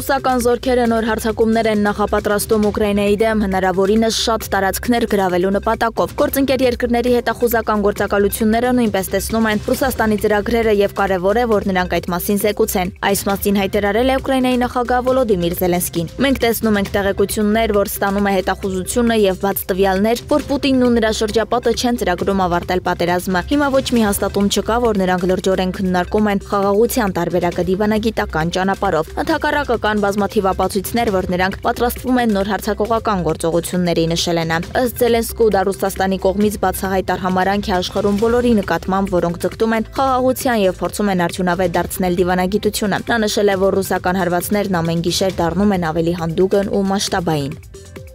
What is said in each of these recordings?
Ռուսական զորքերը նոր հարձակումներ են նախապատրաստում Ուկրաինայի դեմ հնարավորինս շատ տարածքներ գրավելու նպատակով։ Գործընկեր երկրների հետախուզական գործակալությունները նույնպես տեսնում են Ռուսաստանի ծրագրերը եւ կարեւոր է, որ նրանք այդ մասին զեկուցեն։ Այս մասին հայտարարել է Ուկրաինայի նախագահ Վոլոդիմիր Զելենսկին։ Մենք տեսնում ենք տեղեկություններ, որ ստանում է հետախուզությունը եւ բաց տվյալներ, որ Պուտինն ու նրա շրջապատը չեն ծրագրում ավարտել պատերազմը։ Հիմա ոչ մի հաստատում չկա, որ նրանք լրջորեն քննարկում են խաղաղության տարբերակը դիվանագիտական ճանապարհով։ Ընդհակառակը կան բազմաթիվ ապացույցներ, որ նրանք պատրաստվում են նոր հարձակողական գործողությունների, նշել է նա։ Ըստ Զելենսկու, դա Ռուսաստանի կողմից բացահայտ արհամարանք է աշխարհում բոլորի նկատմամբ, որոնք ձգտում են խաղաղության եւ փորձում են արդյունավետ դարձնել դիվանագիտությունը։ Նա նշել է, որ ռուսական հարվածներն ամեն գիշեր դառնում են ավելի հանդուգն ու մասշտաբային։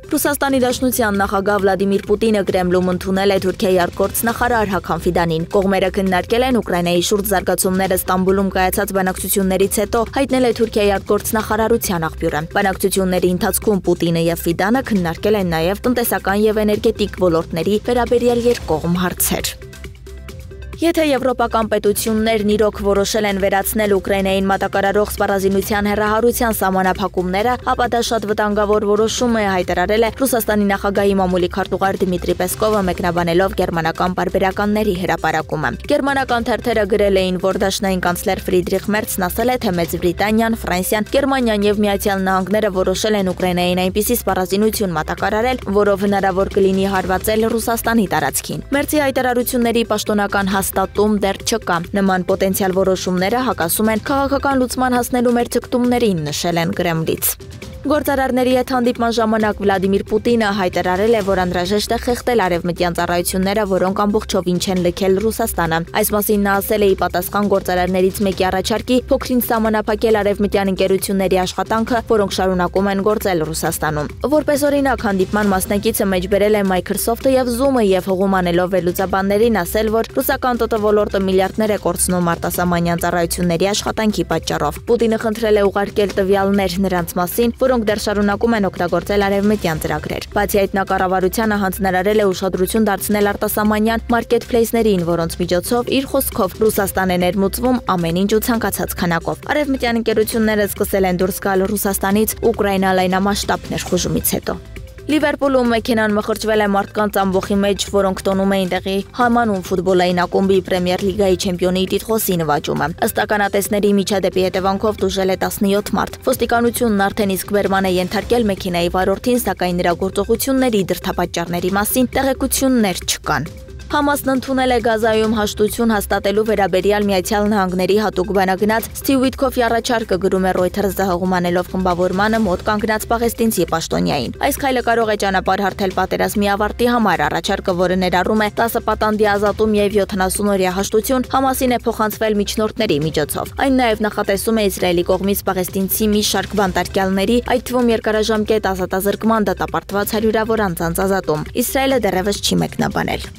Ռուսաստանի Դաշնության նախագահ Վլադիմիր Պուտինը Կրեմլում ընդունել է Թուրքիայի արտգործնախարար Հական Ֆիդանին։ Կողմերը քննարկել են Ուկրաինայի շուրջ զարգացումները Ստամբուլում կայացած բանակցություններից հետո, հայտնել է Թուրքիայի արտգործնախարարության աղբյուրը։ Բանակցությունների ընթացքում Պուտինը եւ Ֆիդանը քննարկել են նաեւ տնտեսական եւ էներգետիկ ոլորտների վերաբերյալ երկկողմ հարցեր։ Եթե եվրոպական պետություններն իրոք որոշել են վերացնել Ուկրաինային մատակարարող սպառազինության հեռահարության սահմանափակումները, ապա դա շատ վտանգավոր որոշում է, հայտարարել է Ռուսաստանի նախագահի մամուլի քարտուղար Դմիտրի Պեսկովը, մեկնաբանելով գերմանական պարբերականների հրապարակումը։ Գերմանական թերթերը գրել էին, որ դաշնային կանցլեր Ֆրիդրիխ Մերցն ասել է, թե Մեծ Բրիտանիան, Ֆրանսիան, Գերմանիան եւ Միացյալ Նահանգները որոշել են Ուկրաինային այնպիսի սպառազինություն մատակարարել, որով հնարավոր կլինի հարվածել Ռուսաստանի տարածքին։ Մերցի հայտարարությունների պաշտոնական հաստատում դեռ չկա։ Նման պոտենցիալ որոշումները հակասում են քաղաքական լուծման հասնելու մեր ձգտումներին, նշել են Կրեմլից։ Գործարարների հետ հանդիպման ժամանակ Վլադիմիր Պուտինը հայտարարել է, որ անհրաժեշտ է խեղդել արևմտյան ծառայությունները, որոնք ամբողջովին չեն լքել Ռուսաստանը։ Այս մասին նա ասել է ի պատասխան գործարարներից մեկի առաջարկի փոքրինչ սահմանափակել արևմտյան ընկերությունների աշխատանքը, որոնք շարունակում են գործել Ռուսաստանում։ Որպես օրինակ, հանդիպման մասնակիցը մեջբերել է Microsoft-ը եւ Zoom-ը եւ հողում անելով վերլուծաբաններին ասել, որ ռուսական ՏՏ ոլորտը միլիարդներ է կորցնում արտասահմանյան ծառայությունների աշխատանքի պատճառով։ Պուտինը խնդրել է ուղարկել տվյալներ նրանց մասին, որոնք դեռ շարունակում են օգտագործել արևմտյան ծրագրեր։ Բացի այդ, նա կառավարությանը հանձնարարել է ուշադրություն դարձնել արտասահմանյան մարքեթփլեյսներին, որոնց միջոցով իր խոսքով Ռուսաստան է ներմուծվում ամեն ինչ ու ցանկացած քանակով։ Արևմտյան ընկերությունները սկսել են դուրս գալ Ռուսաստանից Ուկրաինա լայնամասշտաբ ներխուժումից հետո։ Լիվերպուլում մեքենան մխրճվել է մարդկանց ամբոխի մեջ, որոնք տոնում էին տեղի համանուն ֆուտբոլային ակումբի Պրեմիեր լիգայի չեմպիոնի տիտղոսի նվաճումը։ Ըստ ականատեսների միջադեպի հետևանքով տուժել է 17 մարդ։ Ոստիկանությունն արդեն իսկ բերման է ենթարկել մեքենայի վարորդին, սակայն նրա գործողությունների դրդապատճառների մասին տեղեկություններ չկան։ Համասն ընդունել է Գազայում հաշտություն հաստատելու վերաբերյալ Միացյալ Նահանգների հատուկ բանագնաց Սթիվ Ուիթքոֆի առաջարկը, գրում է Reuters, հողում անելով խմբավորմանը մոտ կանգնած պաղեստինցի պաշտոնյային։ Այս քայլը կարող է ճանապարհ հարթել պատերազմի ավարտի համար։ Առաջարկը, որը ներառում է 10 պատանդի ազատում եւ 70-օրյա հաշտություն, Համասին է փոխանցվել միջնորդների միջոցով։ Այն նաեւ նախատեսում է Իսրայելի կողմից պաղեստինցի մի շարք բանտարկյալների, այդ թվում երկարաժամկետ ազատազրկման դատապարտված հարյուրավոր անձանց ազատում։ Իսրայելը դեռևս չի մեկնաբանել։